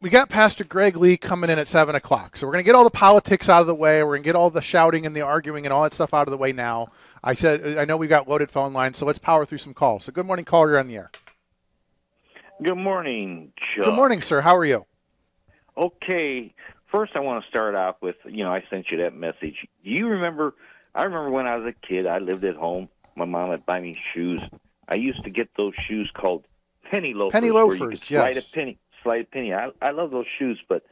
we got Pastor Greg Lee coming in at 7 o'clock. So we're going to get all the politics out of the way. We're going to get all the shouting and the arguing and all that stuff out of the way now. I know we've got loaded phone lines, so let's power through some calls. So good morning, caller. You're on the air. Good morning, Chuck. Good morning, sir. How are you? Okay. First, I want to start off with, I sent you that message. Do you remember? I remember when I was a kid, I lived at home. My mom would buy me shoes. I used to get those shoes called penny loafers. Penny loafers, where you could yes. Slide a penny. I love those shoes, but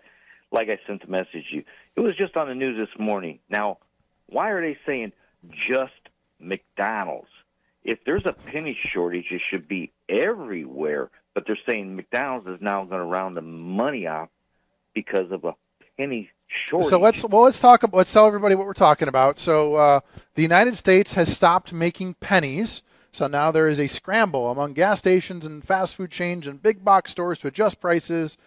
like I sent the message to you, it was just on the news this morning. Now, why are they saying just McDonald's? If there's a penny shortage, it should be everywhere. But they're saying McDonald's is now going to round the money off because of a penny shortage. So let's tell everybody what we're talking about. So the United States has stopped making pennies. So now there is a scramble among gas stations and fast food chains and big box stores to adjust prices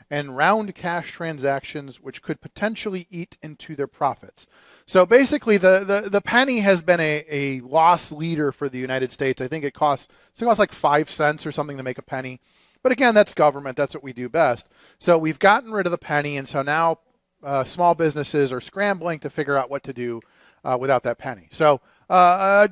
and round cash transactions, which could potentially eat into their profits. So basically, the penny has been a loss leader for the United States. I think it costs like 5 cents or something to make a penny. But again, that's government. That's what we do best. So we've gotten rid of the penny, and so now small businesses are scrambling to figure out what to do without that penny. So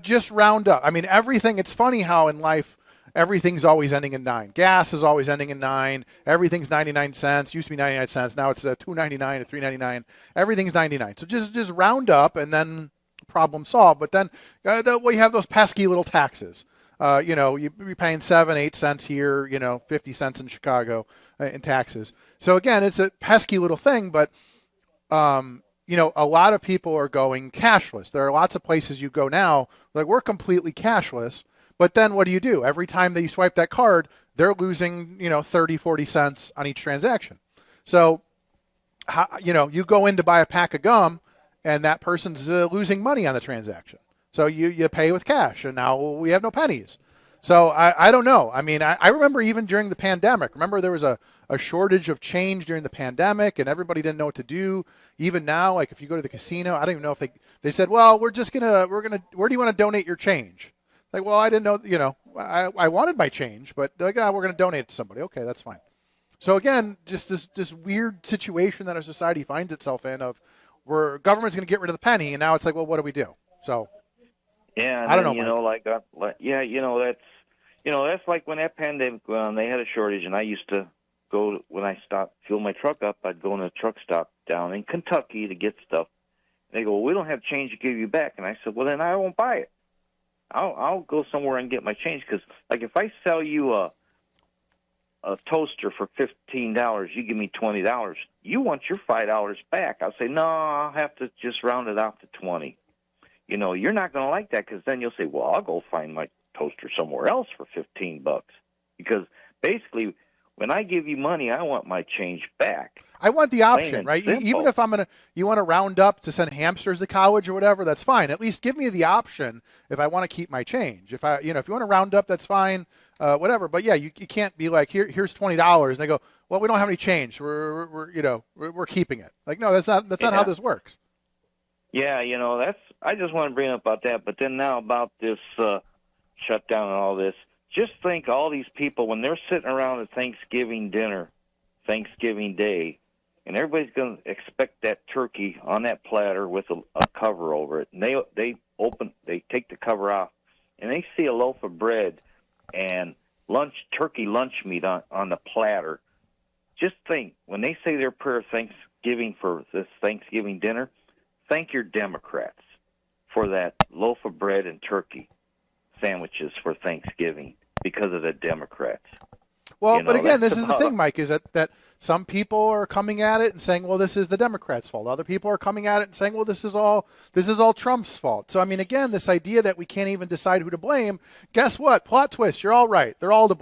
just round up. I mean, everything. It's funny how in life everything's always ending in 9. Gas is always ending in 9. Everything's 99 cents. Used to be 99 cents. Now it's $2.99 to $3.99. Everything's 99. So just round up and then problem solved. But then we have those pesky little taxes. You're paying 7, 8 cents here. 50 cents in Chicago in taxes. So again, it's a pesky little thing, but a lot of people are going cashless. There are lots of places you go now, like we're completely cashless, but then what do? Every time that you swipe that card, they're losing, 30, 40 cents on each transaction. So, you go in to buy a pack of gum and that person's losing money on the transaction. So you pay with cash and now we have no pennies. So I don't know. I mean, I remember even during the pandemic, there was a shortage of change during the pandemic and everybody didn't know what to do. Even now, like if you go to the casino, I don't even know if they said, well, where do you want to donate your change? Like, well, I didn't know, I wanted my change, but they're like, we're going to donate it to somebody. Okay, that's fine. So again, just this weird situation that our society finds itself in of where government's going to get rid of the penny. And now it's like, well, what do we do? So yeah, I don't know. That's like when that pandemic, they had a shortage, and I used to go, when I fuel my truck up, I'd go in a truck stop down in Kentucky to get stuff. And they go, well, we don't have change to give you back. And I said, well, then I won't buy it. I'll go somewhere and get my change, because, like, if I sell you a toaster for $15, you give me $20. You want your $5 back. I'll say, no, I'll have to just round it off to 20. You're not going to like that, because then you'll say, well, I'll go find my toaster somewhere else for $15. Because basically, when I give you money, I want my change back. I want the option, right? Even if you want to round up to send hamsters to college or whatever, that's fine. At least give me the option if I want to keep my change. If if you want to round up, that's fine, whatever. But yeah, you can't be like, here's $20, and they go, well, we don't have any change. We're keeping it. Like, no, that's not how this works. Yeah, I just want to bring up about that. But then now about this shutdown and all this, just think all these people, when they're sitting around at Thanksgiving dinner, Thanksgiving Day, and everybody's going to expect that turkey on that platter with a cover over it. And they take the cover off, and they see a loaf of bread and turkey lunch meat on the platter. Just think, when they say their prayer of Thanksgiving for this Thanksgiving dinner, thank your Democrats for that loaf of bread and turkey sandwiches for Thanksgiving, because of the Democrats. Well, but again, this is the thing, Mike, is that some people are coming at it and saying, well, this is the Democrats' fault. Other people are coming at it and saying, well, this is all Trump's fault. So, I mean, again, this idea that we can't even decide who to blame, guess what? Plot twist, you're all right.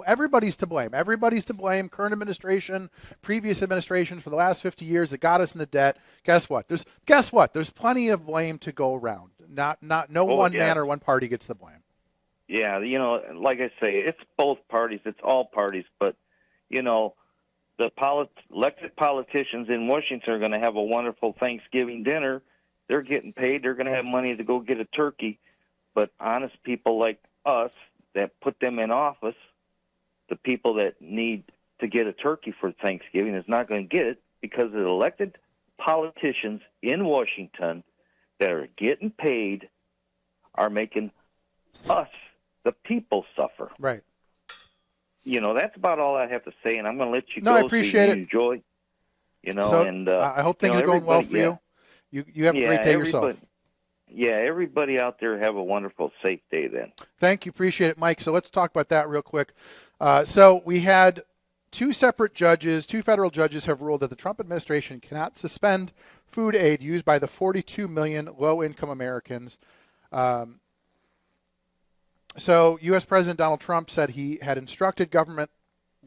Everybody's to blame. Everybody's to blame. Current administration, previous administration for the last 50 years that got us in the debt. Guess what? There's plenty of blame to go around. One man or one party gets the blame. Yeah, like I say, it's both parties, it's all parties, but, the elected politicians in Washington are going to have a wonderful Thanksgiving dinner. They're getting paid. They're going to have money to go get a turkey. But honest people like us that put them in office, the people that need to get a turkey for Thanksgiving is not going to get it because the elected politicians in Washington that are getting paid are making us, the people, suffer. Right. That's about all I have to say, and I'm going to let you No, go. I appreciate so you it. can enjoy. So And I hope things are going well for you. You have a great day yourself. Yeah, everybody out there have a wonderful, safe day then. Thank you. Appreciate it, Mike. So let's talk about that real quick. So we had two federal judges have ruled that the Trump administration cannot suspend food aid used by the 42 million low-income Americans. So U.S. President Donald Trump said he had instructed government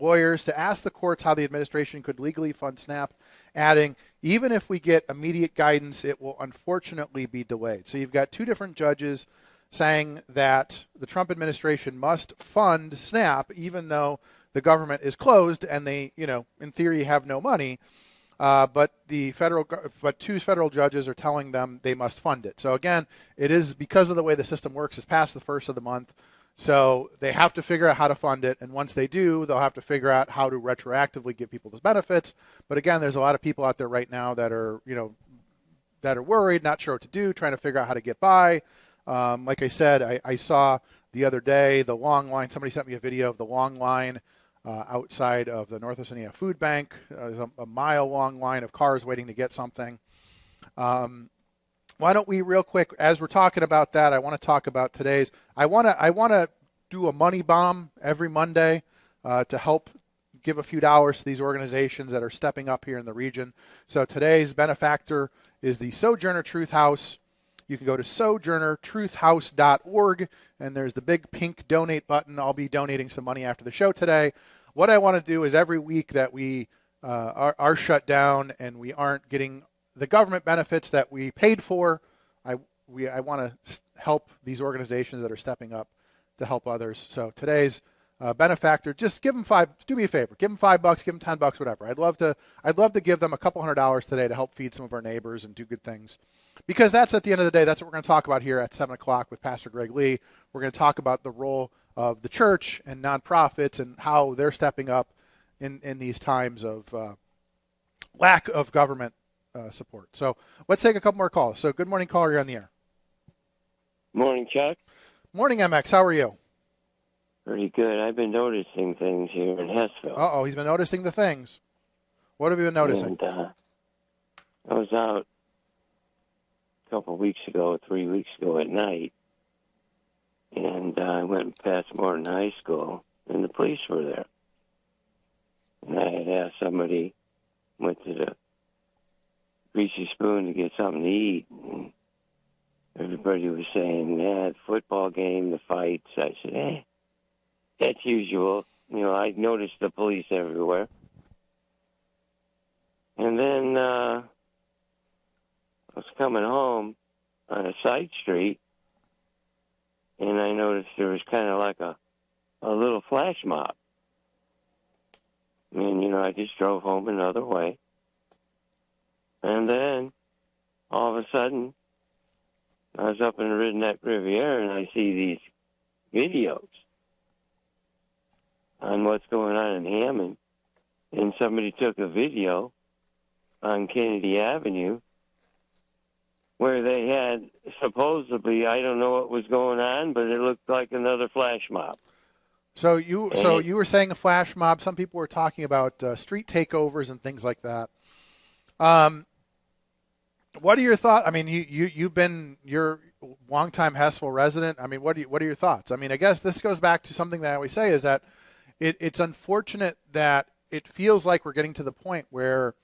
lawyers to ask the courts how the administration could legally fund SNAP, adding, even if we get immediate guidance, it will unfortunately be delayed. So you've got two different judges saying that the Trump administration must fund SNAP even though the government is closed and they, in theory have no money. But two federal judges are telling them they must fund it. So again, it is because of the way the system works, it's past the first of the month. So they have to figure out how to fund it. And once they do, they'll have to figure out how to retroactively give people those benefits. But again, there's a lot of people out there right now that are, that are worried, not sure what to do, trying to figure out how to get by. Like I said, I saw the other day the long line. Somebody sent me a video of the long line outside of the Northwest Indiana Food Bank. There's a mile-long line of cars waiting to get something. Why don't we real quick, as we're talking about that, I want to talk about today's. I want to do a money bomb every Monday to help give a few dollars to these organizations that are stepping up here in the region. So today's benefactor is the Sojourner Truth House. You can go to sojournertruthhouse.org, and there's the big pink donate button. I'll be donating some money after the show today. What I want to do is every week that we are shut down and we aren't getting the government benefits that we paid for, I want to help these organizations that are stepping up to help others. So today's benefactor, just give them do me a favor, give them $5, give them $10, whatever. I'd love to give them a couple $100 today to help feed some of our neighbors and do good things. Because that's at the end of the day, that's what we're going to talk about here at 7 o'clock with Pastor Greg Lee. We're going to talk about the role of the church and nonprofits and how they're stepping up in these times of lack of government support. So let's take a couple more calls. So good morning, caller. You're on the air. Morning, Chuck. Morning, MX. How are you? Pretty good. I've been noticing things here in Hessville. Uh-oh, he's been noticing the things. What have you been noticing? And, I was out a couple of weeks ago, 3 weeks ago at night, and I went past Morton High School, and the police were there. And I had asked somebody, went to the Greasy Spoon to get something to eat, and everybody was saying, the football game, the fights. I said, that's usual. I noticed the police everywhere. And then I was coming home on a side street, and I noticed there was kind of like a little flash mob. And, I just drove home another way. And then, all of a sudden, I was up in the Redneck Riviera, and I see these videos on what's going on in Hammond. And somebody took a video on Kennedy Avenue where they had supposedly, I don't know what was going on, but it looked like another flash mob. So you were saying a flash mob. Some people were talking about street takeovers and things like that. What are your thoughts? I mean, you're a longtime Hessville resident. I mean, what are your thoughts? I mean, I guess this goes back to something that I always say is that it's unfortunate that it feels like we're getting to the point where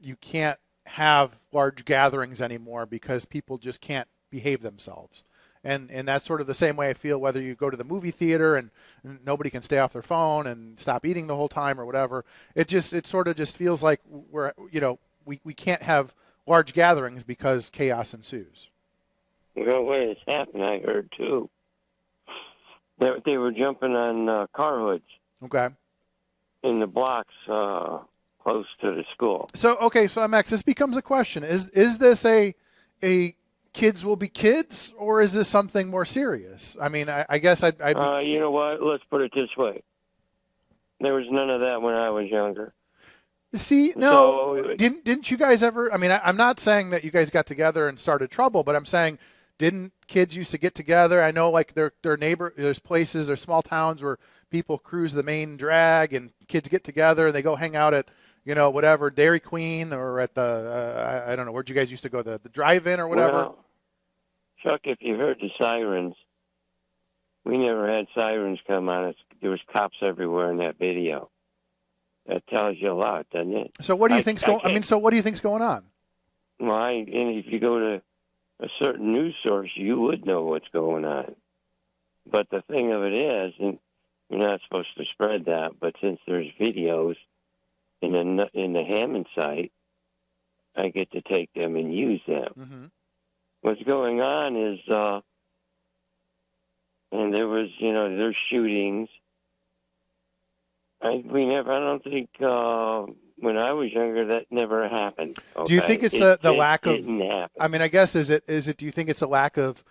you can't have large gatherings anymore because people just can't behave themselves. And that's sort of the same way I feel whether you go to the movie theater and nobody can stay off their phone and stop eating the whole time or whatever. It sort of just feels like we can't have large gatherings because chaos ensues. Well, what has happened, I heard too, that they were jumping on car hoods. Okay. In the blocks close to the school. So MX, this becomes a question: Is this a kids will be kids, or is this something more serious? I mean, I guess I'd be... You know what? Let's put it this way: There was none of that when I was younger. See, no, So, didn't you guys ever? I mean, I'm not saying that you guys got together and started trouble, but I'm saying, didn't kids used to get together? I know, like there's places, there's small towns where people cruise the main drag, and kids get together and they go hang out at, whatever, Dairy Queen, or at the I don't know, where'd you guys used to go, the drive-in or whatever. well, Chuck, if you heard the sirens, we never had sirens come on us. There was cops everywhere in that video. That tells you a lot, doesn't it? So what do you think's going? I mean, so what do you think's going on? Well, and if you go to a certain news source, you would know what's going on. But the thing of it is, and you're not supposed to spread that, but since there's videos in the Hammond site, I get to take them and use them. Mm-hmm. What's going on is, and there was, there's shootings. I don't think when I was younger that never happened. Okay? Do you think it's the lack of? Didn't happen. I mean, I guess is it? Do you think it's a lack of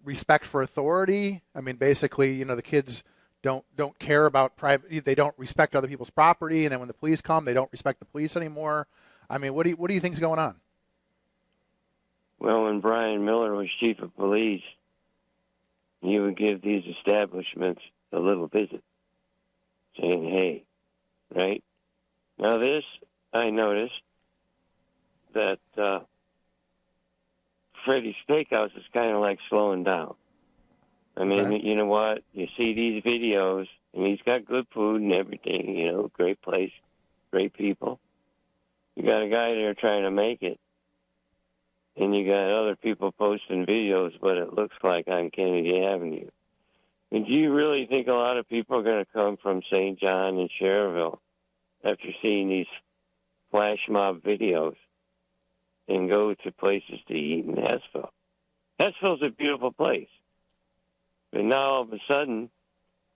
respect for authority? I mean, basically, the kids don't care about private. They don't respect other people's property, and then when the police come, they don't respect the police anymore. I mean, what do you think's going on? Well, when Brian Miller was chief of police, he would give these establishments a little visit, saying, hey, right? Now this, I noticed that Freddy's Steakhouse is kind of like slowing down. I mean, Okay. You know what? You see these videos, and he's got good food and everything, great place, great people. You got a guy there trying to make it, and you got other people posting videos, what it looks like on Kennedy Avenue. And do you really think a lot of people are going to come from St. John and Cherville after seeing these flash mob videos and go to places to eat in Hessville? Hessville's a beautiful place. But now all of a sudden,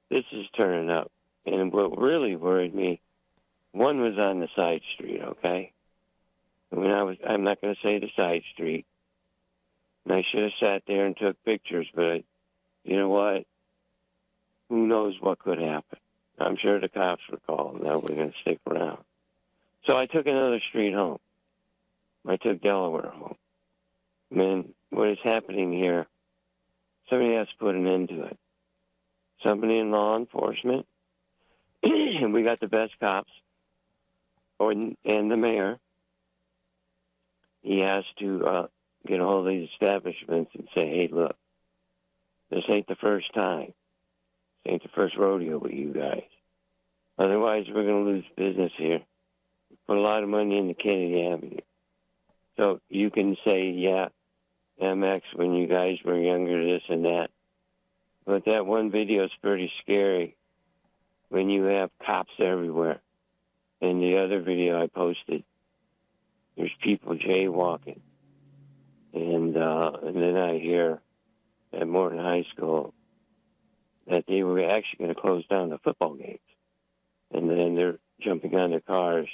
this is turning up. And what really worried me, one was on the side street, okay? I'm not going to say the side street. And I should have sat there and took pictures, but you know what? Who knows what could happen? I'm sure the cops were called. Now we're going to stick around. So I took another street home. I took Delaware home. And what is happening here, somebody has to put an end to it. Somebody in law enforcement, and we got the best cops, and the mayor. He has to get a hold of these establishments and say, hey, look, this ain't the first time. This ain't the first rodeo with you guys. Otherwise, we're going to lose business here. Put a lot of money into Kennedy Avenue. So you can say, yeah, MX, when you guys were younger, this and that. But that one video is pretty scary when you have cops everywhere. And the other video I posted, there's people jaywalking. And then I hear at Morton High School that they were actually going to close down the football games. And then they're jumping on their cars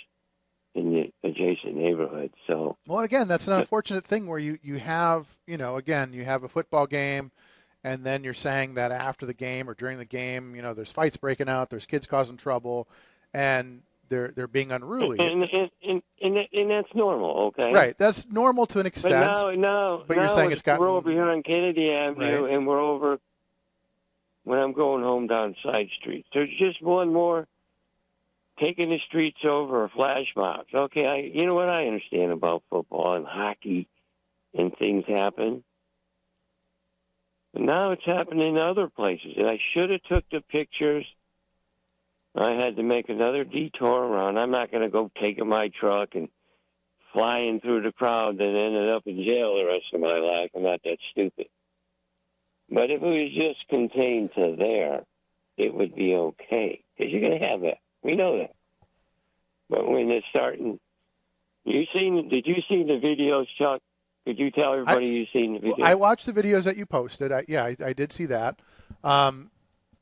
in the adjacent neighborhood. So, well, again, that's an unfortunate thing where you have, again, you have a football game, and then you're saying that after the game or during the game, there's fights breaking out, there's kids causing trouble, and they're being unruly. And that's normal, okay? Right, that's normal to an extent. But you're saying it's gotten. We're over here on Kennedy Avenue, Right. And we're over when I'm going home down side streets. There's just one more taking the streets over or flash mobs. Okay, you know what I understand about football and hockey and things happen. But now it's happening in other places. And I should have took the pictures. I had to make another detour around. I'm not going to go taking my truck and flying through the crowd and ended up in jail the rest of my life. I'm not that stupid. But if it was just contained to there, it would be okay. Because you're going to have that. We know that. But when it's starting, did you see the videos, Chuck? Could you tell everybody you've seen the videos? Well, I watched the videos that you posted. I did see that.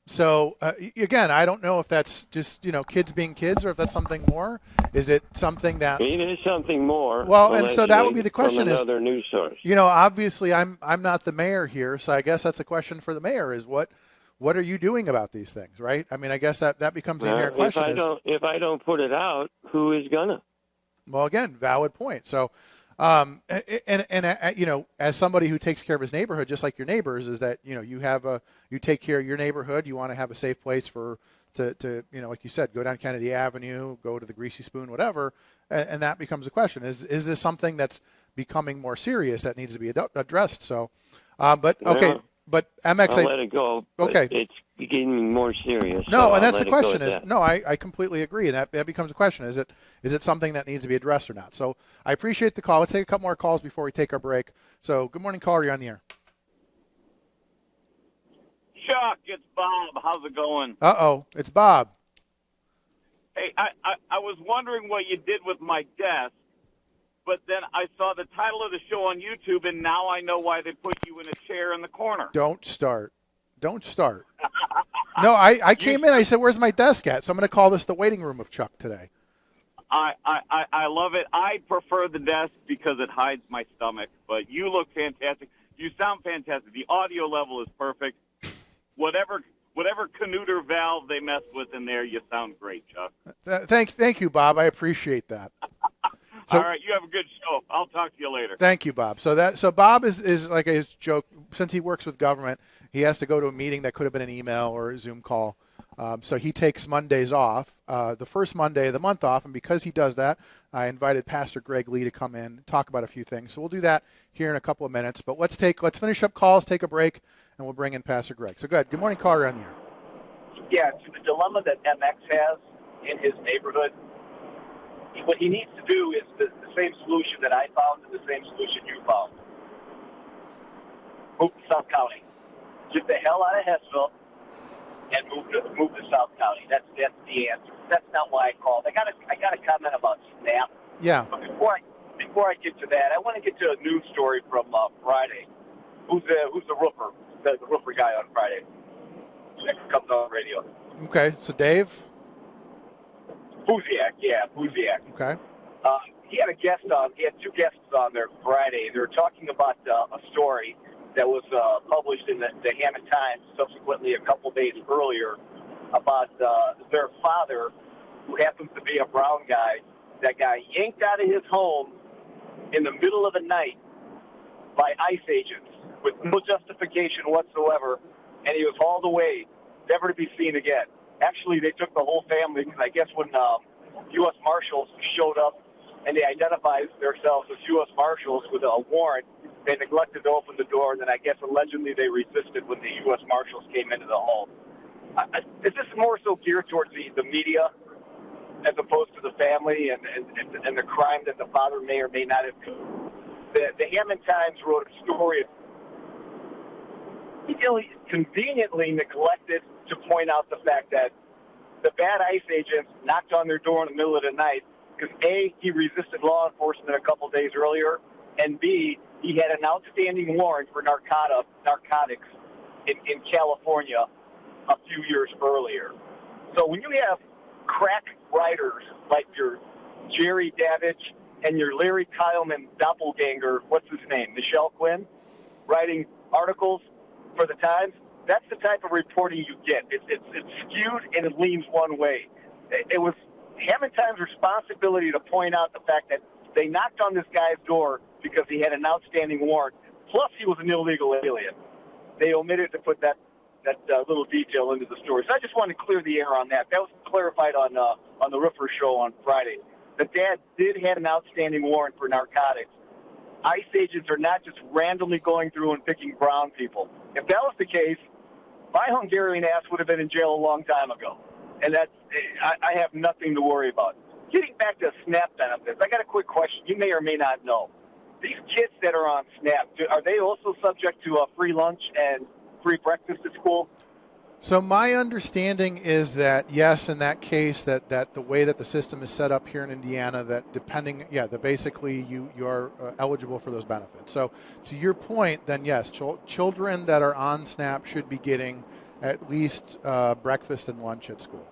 So again, I don't know if that's just kids being kids or if that's something more. Is it something that it is something more? Well, and so that would be the question: from another news source. Obviously, I'm not the mayor here, so I guess that's a question for the mayor: is what what are you doing about these things, right? I mean, I guess that becomes the inherent question. If I don't put it out, who is gonna? Well, again, valid point. So, you know, as somebody who takes care of his neighborhood, just like your neighbors, is that, you know, you take care of your neighborhood. You want to have a safe place to you know, like you said, go down Kennedy Avenue, go to the Greasy Spoon, whatever, and that becomes a question. Is this something that's becoming more serious that needs to be addressed? So, but okay. Well, But MX, I'll let it go. But okay. It's getting more serious. No, so and that's I'll the let it go question. at Is that. no, I completely agree, and that becomes a question. Is it something that needs to be addressed or not? So I appreciate the call. Let's take a couple more calls before we take our break. So good morning, caller. You're on the air. Chuck, it's Bob. How's it going? It's Bob. Hey, I was wondering what you did with my desk, but then I saw the title of the show on YouTube, and now I know why they put you in a chair in the corner. Don't start. No, I came in. I said, "Where's my desk at?" So I'm going to call this the waiting room of Chuck today. I love it. I prefer the desk because it hides my stomach, but you look fantastic. You sound fantastic. The audio level is perfect. Whatever Canuter valve they mess with in there, you sound great, Chuck. Thank you, Bob. I appreciate that. So, all right, you have a good show. I'll talk to you later. Thank you, Bob. So Bob is like his joke. Since he works with government, he has to go to a meeting that could have been an email or a Zoom call. So he takes Mondays off, the first Monday of the month off, and because he does that, I invited Pastor Greg Lee to come in and talk about a few things. So we'll do that here in a couple of minutes. But let's finish up calls, take a break, and we'll bring in Pastor Greg. So good morning, caller on the air. Yeah, to the dilemma that MX has in his neighborhood, what he needs to do is the same solution that I found and the same solution you found. Move to South County. Get the hell out of Hessville and move to South County. That's the answer. That's not why I called. I got a comment about SNAP. Yeah. But before I get to that, I want to get to a news story from Friday. Who's the roofer? The roofer guy on Friday. That comes on the radio. Okay, so Dave. Buziak. Okay. He had a guest on. He had two guests on there Friday. They were talking about a story that was published in the Hammond Times subsequently a couple days earlier about their father, who happens to be a brown guy, that got yanked out of his home in the middle of the night by ICE agents with no justification whatsoever, and he was hauled away, never to be seen again. Actually, they took the whole family because I guess when U.S. Marshals showed up and they identified themselves as U.S. Marshals with a warrant, they neglected to open the door, and then I guess allegedly they resisted when the U.S. Marshals came into the home. Is this more so geared towards the media as opposed to the family and the crime that the father may or may not have committed? The Hammond Times wrote a story. He conveniently neglected to point out the fact that the bad ICE agents knocked on their door in the middle of the night because, A, he resisted law enforcement a couple days earlier, and B, he had an outstanding warrant for narcotics in California a few years earlier. So when you have crack writers like your Jerry Davidge and your Larry Kyleman doppelganger, what's his name, Michelle Quinn, writing articles for the Times, that's the type of reporting you get. It's skewed and it leans one way. It was Hammond Times' responsibility to point out the fact that they knocked on this guy's door because he had an outstanding warrant, plus he was an illegal alien. They omitted to put that little detail into the story. So I just wanted to clear the air on that. That was clarified on the Roofer Show on Friday. The dad did have an outstanding warrant for narcotics. ICE agents are not just randomly going through and picking brown people. If that was the case, my Hungarian ass would have been in jail a long time ago. And I have nothing to worry about. Getting back to SNAP benefits, I got a quick question. You may or may not know. These kids that are on SNAP, are they also subject to a free lunch and free breakfast at school? So my understanding is that, yes, in that case, that the way that the system is set up here in Indiana, that that basically you are eligible for those benefits. So to your point, then yes, children that are on SNAP should be getting at least breakfast and lunch at school.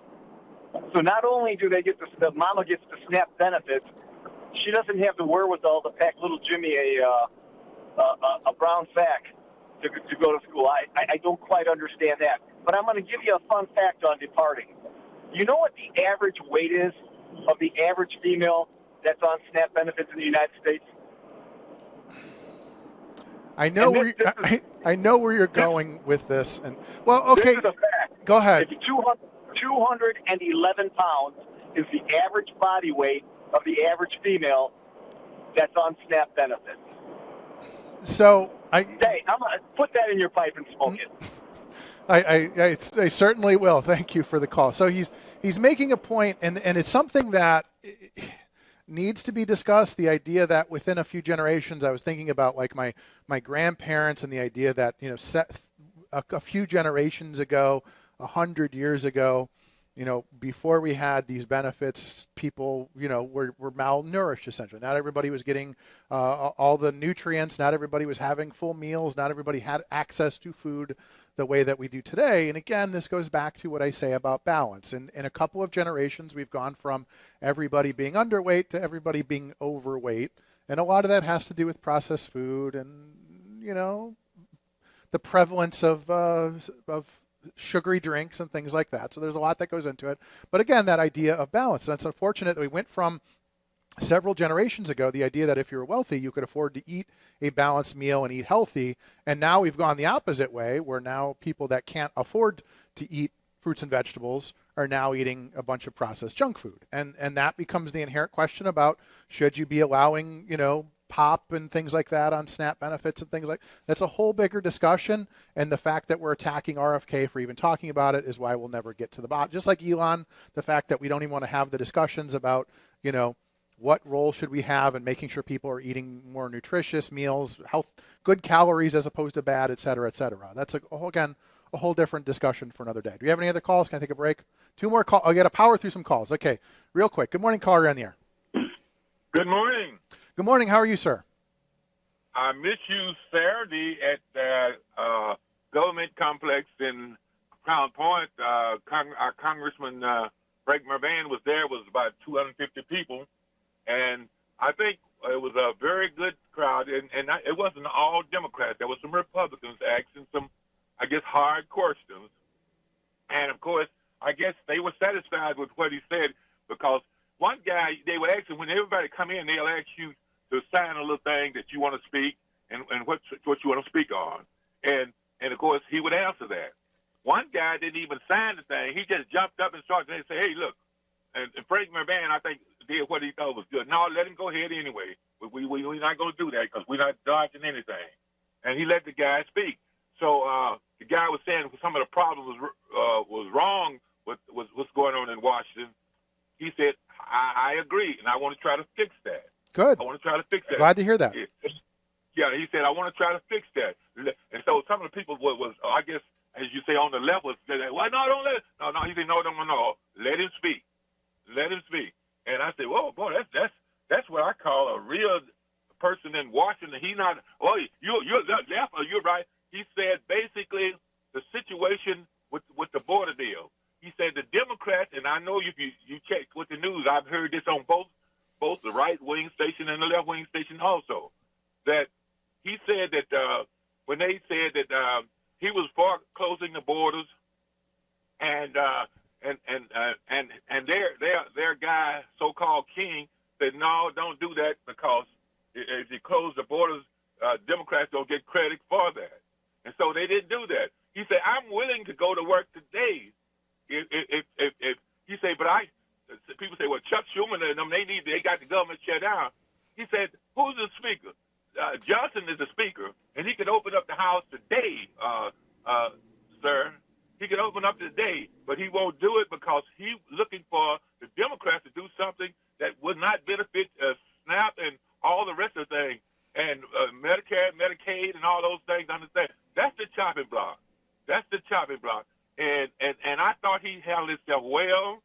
So not only do they get the mama gets the SNAP benefits, she doesn't have the wherewithal to pack little Jimmy a brown sack to go to school. I don't quite understand that. but I'm going to give you a fun fact on departing. You know what the average weight is of the average female that's on SNAP benefits in the United States? I know I know where you're going with this, and well, okay. This is a fact. Go ahead. It's 211 pounds is the average body weight of the average female that's on SNAP benefits. So Hey, I'm gonna put that in your pipe and smoke it. I certainly will. Thank you for the call. So he's making a point, and it's something that needs to be discussed. The idea that within a few generations, I was thinking about like my grandparents, and the idea that a few generations ago, 100 years ago, before we had these benefits, people, were malnourished essentially. Not everybody was getting all the nutrients. Not everybody was having full meals. Not everybody had access to food the way that we do today. And again, this goes back to what I say about balance. In a couple of generations, we've gone from everybody being underweight to everybody being overweight. And a lot of that has to do with processed food and, the prevalence of sugary drinks and things like that. So there's a lot that goes into it. But again, that idea of balance. And it's unfortunate that we went from several generations ago, the idea that if you were wealthy, you could afford to eat a balanced meal and eat healthy. And now we've gone the opposite way, where now people that can't afford to eat fruits and vegetables are now eating a bunch of processed junk food. And that becomes the inherent question about, should you be allowing, pop and things like that on SNAP benefits and things like that's a whole bigger discussion. And the fact that we're attacking RFK for even talking about it is why we'll never get to the bottom. Just like Elon, the fact that we don't even want to have the discussions about, what role should we have in making sure people are eating more nutritious meals, good calories as opposed to bad, et cetera, et cetera. That's a whole different discussion for another day. Do you have any other calls? Can I take a break? 2 more calls. I'll get to power through some calls. Okay, real quick. Good morning, caller. You're on the air. Good morning. Good morning. How are you, sir? I met you Saturday at the government complex in Crown Point. Our Congressman Frank Mervan was there. It was about 250 people. And I think it was a very good crowd. And it wasn't all Democrats. There were some Republicans asking some, I guess, hard questions. And, of course, I guess they were satisfied with what he said, because one guy, they would ask him, when everybody come in, they'll ask you to sign a little thing that you want to speak and what you want to speak on. And of course, he would answer that. One guy didn't even sign the thing. He just jumped up and started and say, hey, look. And Frank Mervan, I think, did what he thought was good. No, let him go ahead anyway. We're not going to do that because we're not dodging anything. And he let the guy speak. So the guy was saying some of the problems was wrong with what's going on in Washington. He said, I agree, and I want to try to fix that. Good. I want to try to fix that. Glad to hear that. Yeah, he said, I want to try to fix that. And so some of the people was I guess, as you say, on the level, said, well, no, don't let it. No. He said, no, let him speak. Let him speak. And I said, whoa, boy, that's what I call a real person in Washington. He's not, you're left or you're right. He said basically the situation with the border deal. He said the Democrats, and I know if you check with the news, I've heard this on both the right-wing station and the left-wing station also, that he said that when they said that he was for closing the borders, and their guy, so-called King, said, no, don't do that, because if you close the borders, Democrats don't get credit for that. And so they didn't do that. He said, I'm willing to go to work today. If he said, but people say, well, Chuck Schumer and them, they got the government shut down. He said, who's the speaker? Johnson is the speaker, and he could open up the House today, sir. He could open up today, but he won't do it because he's looking for the Democrats to do something that would not benefit SNAP and all the rest of the things, and Medicare, Medicaid, and all those things. Understand? That's the chopping block. That's the chopping block. And I thought he handled himself well.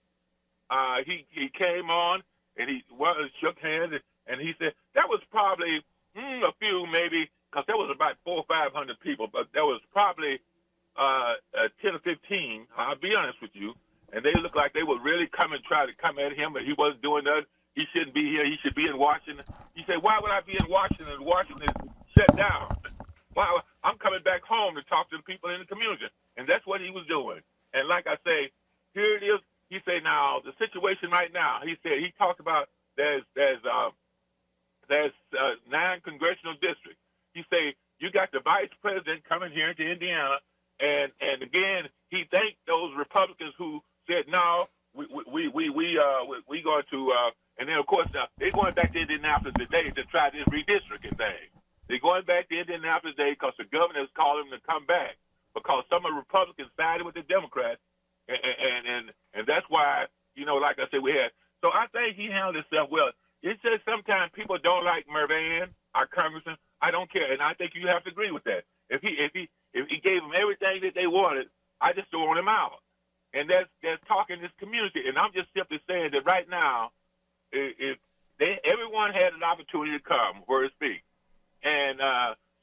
He came on and he shook hands and he said that was probably a few maybe, because there was about 400 or 500 people, but there was probably 10 or 15. I'll be honest with you, and they looked like they would really come and try to come at him, but he wasn't doing that. He shouldn't be here. He should be in Washington. He said, "Why would I be in Washington? Washington is shut down. Why? I'm coming back home to talk to the people in the community." And that's what he was doing. And like I say, here it is. He said, now, the situation right now, he said, he talked about there's 9 congressional districts. He said, you got the vice president coming here into Indiana, and again, he thanked those Republicans who said, no, we going to, and then, of course, they're going back to Indianapolis today to try this redistricting thing. They're going back to Indianapolis today because the governor is calling them to come back because some of the Republicans sided with the Democrats, and that's why, like I said, we had. So I think he handled himself well. It's just sometimes people don't like Mervan, our congressman. I don't care, and I think you have to agree with that. If he gave them everything that they wanted, I just don't want him out. And that's talking this community. And I'm just simply saying that right now, everyone had an opportunity to come, where to speak, and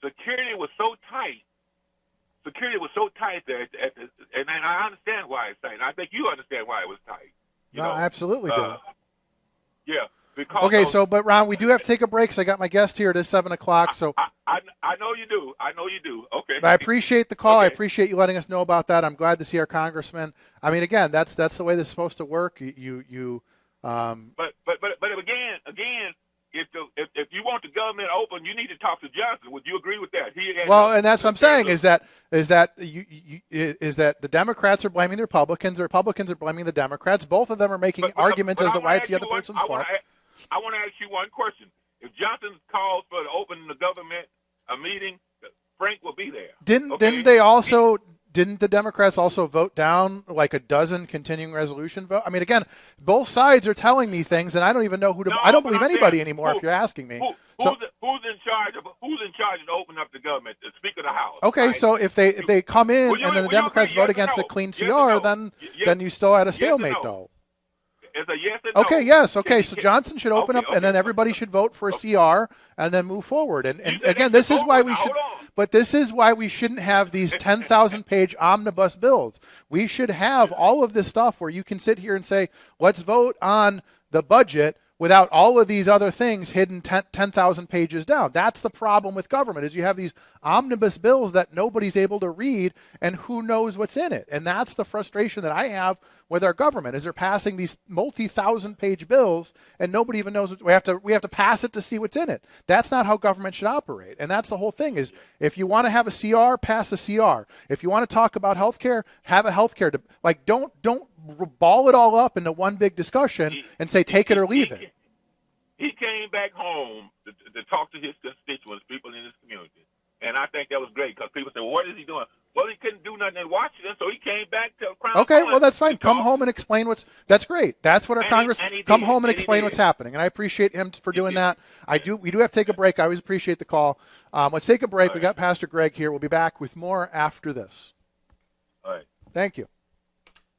security was so tight. Security was so tight there, and I understand why it's tight. I think you understand why it was tight. I absolutely do. Yeah. Because okay, but Ron, we do have to take a break. So I got my guest here. It is 7 o'clock. So I know you do. I know you do. Okay. But I appreciate the call. Okay. I appreciate you letting us know about that. I'm glad to see our congressman. I mean, again, that's the way this is supposed to work. But again, if you want the government open, you need to talk to Johnson. Would you agree with that? And that's what I'm saying is that the Democrats are blaming the Republicans are blaming the Democrats. Both of them are making arguments as to why it's the other person's fault. I want to ask you one question. If Johnson calls for opening the government a meeting, Frank will be there. Didn't the Democrats also vote down like a dozen continuing resolution vote? I mean, again, both sides are telling me things, and I don't even know who to. I don't believe anybody anymore. If you're asking me, who's in charge of opening up the government? The Speaker of the House. Okay, right? so if they come in and then the Democrats vote against the clean CR, then you still at a stalemate, though. It's a yes or no. Okay, yes. Okay, so Johnson should open up, and then everybody should vote for a CR, and then move forward. And again, this is why we should. But this is why we shouldn't have these 10,000-page omnibus bills. We should have all of this stuff where you can sit here and say, let's vote on the budget without all of these other things hidden 10,000 pages down. That's the problem with government, is you have these omnibus bills that nobody's able to read, and who knows what's in it. And that's the frustration that I have with our government, is they're passing these multi-thousand-page bills, and nobody even knows. We have to pass it to see what's in it. That's not how government should operate. And that's the whole thing, is if you want to have a CR, pass a CR. If you want to talk about health care, have a health care. Don't ball it all up into one big discussion and say take it or leave it. He came back home to talk to his constituents, people in his community. And I think that was great because people said, well, what is he doing? Well, he couldn't do nothing in Washington, so he came back to Crown Okay, Point well, that's fine. Come home and explain that's great. That's what our Congress, come home and explain what's happening. And I appreciate him for doing that. We do have to take a break. I always appreciate the call. Let's take a break. We got Pastor Greg here. We'll be back with more after this. All right. Thank you.